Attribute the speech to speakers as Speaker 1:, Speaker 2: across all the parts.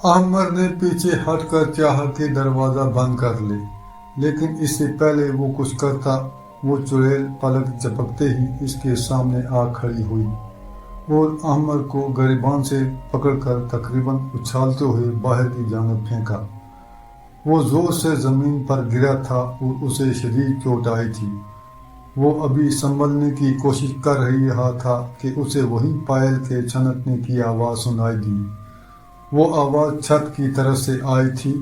Speaker 1: आमिर ने पीछे हटकर चाहा कि दरवाजा बंद कर ले, लेकिन इससे पहले वो कुछ करता, वो चुड़ैल पलक झपकते ही इसके सामने आ खड़ी हुई और आमिर को गिरबान से पकड़कर तकरीबन उछालते हुए बाहर की जानिब फेंका। वो जोर से जमीन पर गिरा था और उसे शदीद चोट आई थी। वो अभी संभलने की कोशिश कर रहा था कि उसे वही पायल के छनकने की आवाज़ सुनाई दी। वो आवाज़ छत की तरफ से आई थी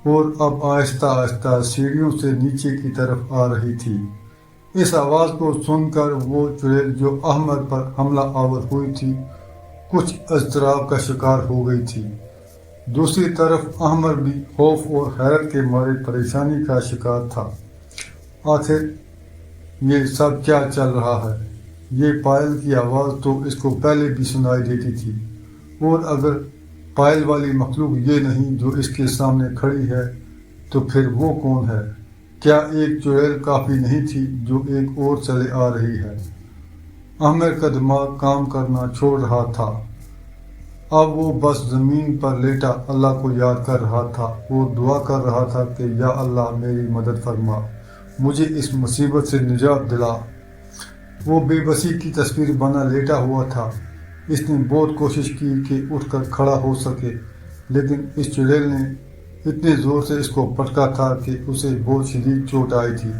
Speaker 1: और अब आहिस्ता आहिस्ता सीढ़ियों से नीचे की तरफ आ रही थी। इस आवाज़ को सुनकर वो चुड़ैल जो आमिर पर हमला आवर हुई थी, कुछ अज़तराब का शिकार हो गई थी। दूसरी तरफ आमिर भी खौफ और हैरत के मारे परेशानी का शिकार था। आखिर ये सब क्या चल रहा है? ये पायल की आवाज़ तो इसको पहले भी सुनाई देती थी, और अगर पायल वाली मखलूक ये नहीं जो इसके सामने खड़ी है, तो फिर वो कौन है? क्या एक चुड़ैल काफ़ी नहीं थी जो एक और चले आ रही है? आमिर का दिमाग काम करना छोड़ रहा था। अब वो बस ज़मीन पर लेटा अल्लाह को याद कर रहा था और दुआ कर रहा था कि या अल्लाह मेरी मदद फरमा, मुझे इस मुसीबत से निजात दिला। वो बेबसी की तस्वीर बना लेटा हुआ था। इसने बहुत कोशिश की कि उठकर खड़ा हो सके, लेकिन इस चुड़ैल ने इतने ज़ोर से इसको पटका था कि उसे बहुत शदीद चोट आई थी।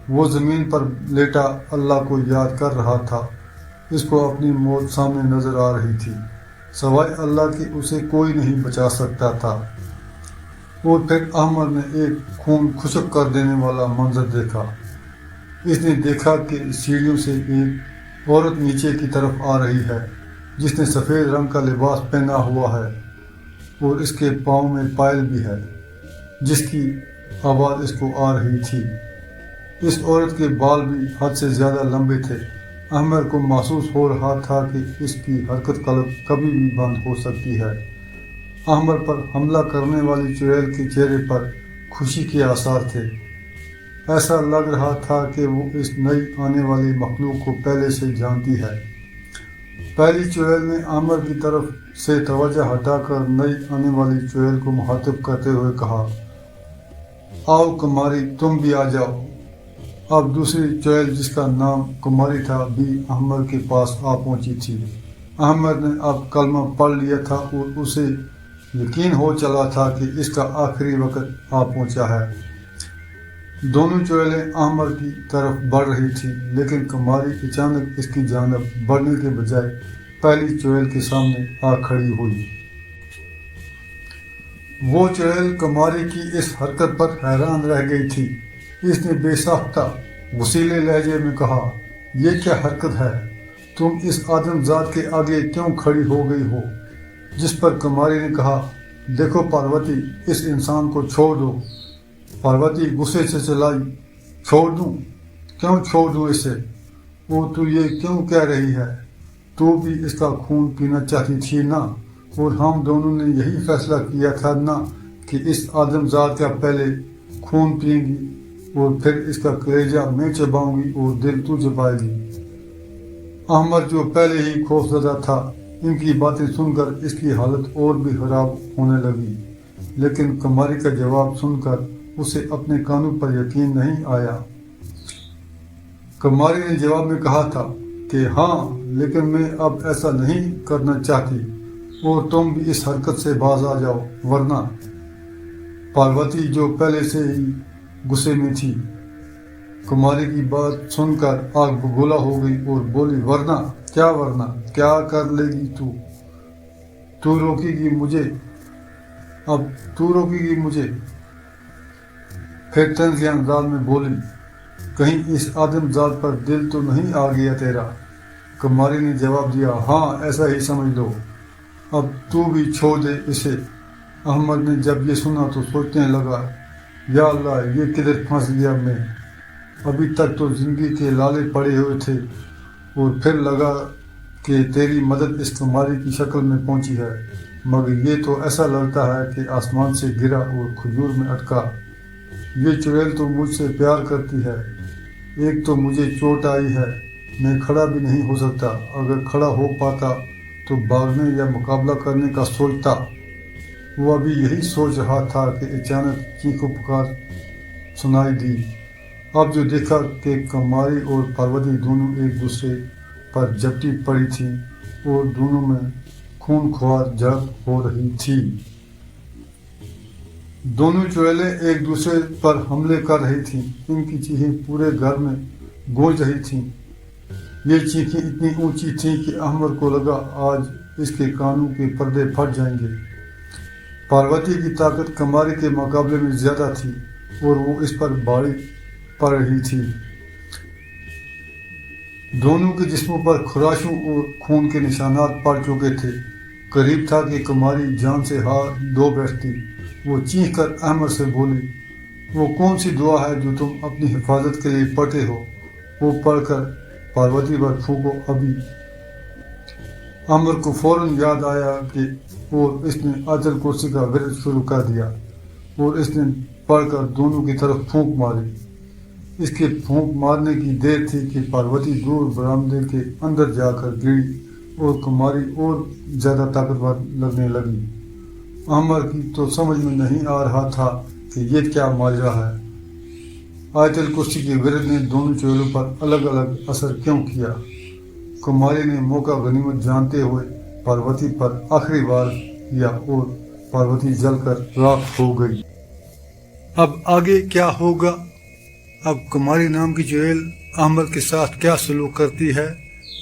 Speaker 1: वो ज़मीन पर लेटा अल्लाह को याद कर रहा था। इसको अपनी मौत सामने नज़र आ रही थी, सवाए अल्लाह के उसे कोई नहीं बचा सकता था। और फिर आमिर ने एक खून खुशक कर देने वाला मंजर देखा। इसने देखा कि सीढ़ियों से एक औरत नीचे की तरफ आ रही है, जिसने सफ़ेद रंग का लिबास पहना हुआ है और इसके पाँव में पायल भी है, जिसकी आवाज़ इसको आ रही थी। इस औरत के बाल भी हद से ज़्यादा लंबे थे। आमिर को महसूस हो रहा था कि इसकी हरकत कभी भी बंद हो सकती है। आमिर पर हमला करने वाली चुड़ैल के चेहरे पर खुशी के आसार थे। ऐसा लग रहा था कि वो इस नई आने वाली मखलूक को पहले से जानती है। पहली चुड़ैल ने आमिर की तरफ से तवज्जो हटाकर नई आने वाली चुड़ैल को मुखातिब करते हुए कहा, आओ कुमारी, तुम भी आ जाओ। अब दूसरी चुड़ैल, जिसका नाम कुमारी था, भी आमिर के पास आ पहुंची थी। आमिर ने अब कलमा पढ़ लिया था और उसे यकीन हो चला था कि इसका आखिरी वक्त आ पहुंचा है। दोनों चुड़ैलें आमिर की तरफ बढ़ रही थी, लेकिन कुमारी अचानक इसकी जानब बढ़ने के बजाय पहली चुड़ैल के सामने आ खड़ी हुई। वो चुड़ैल कुमारी की इस हरकत पर हैरान रह गई थी। इसने बेसाख्ता गुस्सीले लहजे में कहा, ये क्या हरकत है? तुम इस आदमजात के आगे क्यों खड़ी हो गई हो? जिस पर कुमारी ने कहा, देखो पार्वती, इस इंसान को छोड़ दो। पार्वती गुस्से से चिल्लाई, छोड़ दूं? क्यों छोड़ दूं इसे? वो तू ये क्यों कह रही है? तू भी इसका खून पीना चाहती थी ना, और हम दोनों ने यही फैसला किया था ना कि इस आदमजात का पहले खून पिएंगी और फिर इसका कलेजा मैं चबाऊंगी और दिल तू चबाएगी। आमिर, जो पहले ही खौफजदा था, इनकी बातें सुनकर इसकी हालत और भी खराब होने लगी, लेकिन कुमारी का जवाब सुनकर उसे अपने कानों पर यकीन नहीं आया। कुमारी ने जवाब में कहा था कि हाँ, लेकिन मैं अब ऐसा नहीं करना चाहती और तुम भी इस हरकत से बाज आ जाओ, वरना। पार्वती, जो पहले से ही गुस्से में थी, कुमारी की बात सुनकर आग बबूला हो गई और बोली, वरना क्या? वरना क्या कर लेगी तू? तू रोकेगी मुझे? अब तू रोकेगी मुझे? फिर तंज के अंदाज में बोली, कहीं इस आदमजात पर दिल तो नहीं आ गया तेरा? कुमारी ने जवाब दिया, हाँ, ऐसा ही समझ लो। अब तू भी छोड़ दे इसे। अहमद ने जब ये सुना तो सोचने लगा, या अल्लाह, ये किधर फंस गया मैं? अभी तक तो ज़िंदगी के लाले पड़े हुए थे और फिर लगा कि तेरी मदद इस कुमारी की शक्ल में पहुंची है, मगर ये तो ऐसा लगता है कि आसमान से गिरा और खजूर में अटका। ये चुड़ैल तो मुझसे प्यार करती है। एक तो मुझे चोट आई है, मैं खड़ा भी नहीं हो सकता। अगर खड़ा हो पाता तो भागने या मुकाबला करने का सोचता, وہ ابھی یہی سوچ رہا تھا کہ اچانک چیخ و پکار سنائی دی۔ اب جو دیکھا کہ کماری اور پاروتی دونوں ایک دوسرے پر جپٹی پڑی تھی اور دونوں میں خون خوار جھڑپ ہو رہی تھی۔ دونوں چڑیلیں ایک دوسرے پر حملے کر رہی تھیں۔ ان کی چیخیں پورے گھر میں گونج رہی تھیں۔ یہ چیخیں اتنی اونچی تھیں کہ احمد کو لگا آج اس کے کانوں کے پردے پھٹ جائیں گے۔ پاروتی کی طاقت کماری کے مقابلے میں زیادہ تھی اور وہ اس پر بھاری پڑ رہی تھی۔ دونوں کے جسموں پر خراشوں اور خون کے نشانات پڑ چکے تھے۔ قریب تھا کہ کماری جان سے ہاتھ دھو بیٹھتی۔ وہ چیخ کر احمد سے بولی، وہ کون سی دعا ہے جو تم اپنی حفاظت کے لیے پڑھتے ہو؟ وہ پڑھ کر پاروتی پر پھونکو ابھی۔ احمد کو فوراً یاد آیا کہ اور اس نے آیت کرسی کا ورد شروع کر دیا اور اس نے پڑھ کر دونوں کی طرف پھونک ماری۔ اس کے پھونک مارنے کی دیر تھی کہ پاروتی دور برآمدے کے اندر جا کر گری اور کماری اور زیادہ طاقتور لگنے لگی۔ احمد کی تو سمجھ میں نہیں آ رہا تھا کہ یہ کیا ماجرا ہے۔ آیت کرسی کے ورد نے دونوں چڑیلوں پر الگ الگ اثر کیوں کیا؟ کماری نے موقع غنیمت جانتے ہوئے پاروتی پر آخری وار کیا اور پاروتی جل کر راکھ ہو گئی۔ اب آگے کیا ہوگا؟ اب کماری نام کی چڑیل احمد کے ساتھ کیا سلوک کرتی ہے،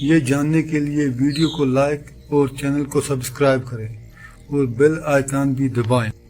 Speaker 1: یہ جاننے کے لیے ویڈیو کو لائک اور چینل کو سبسکرائب کریں اور بیل آئیکن بھی دبائیں۔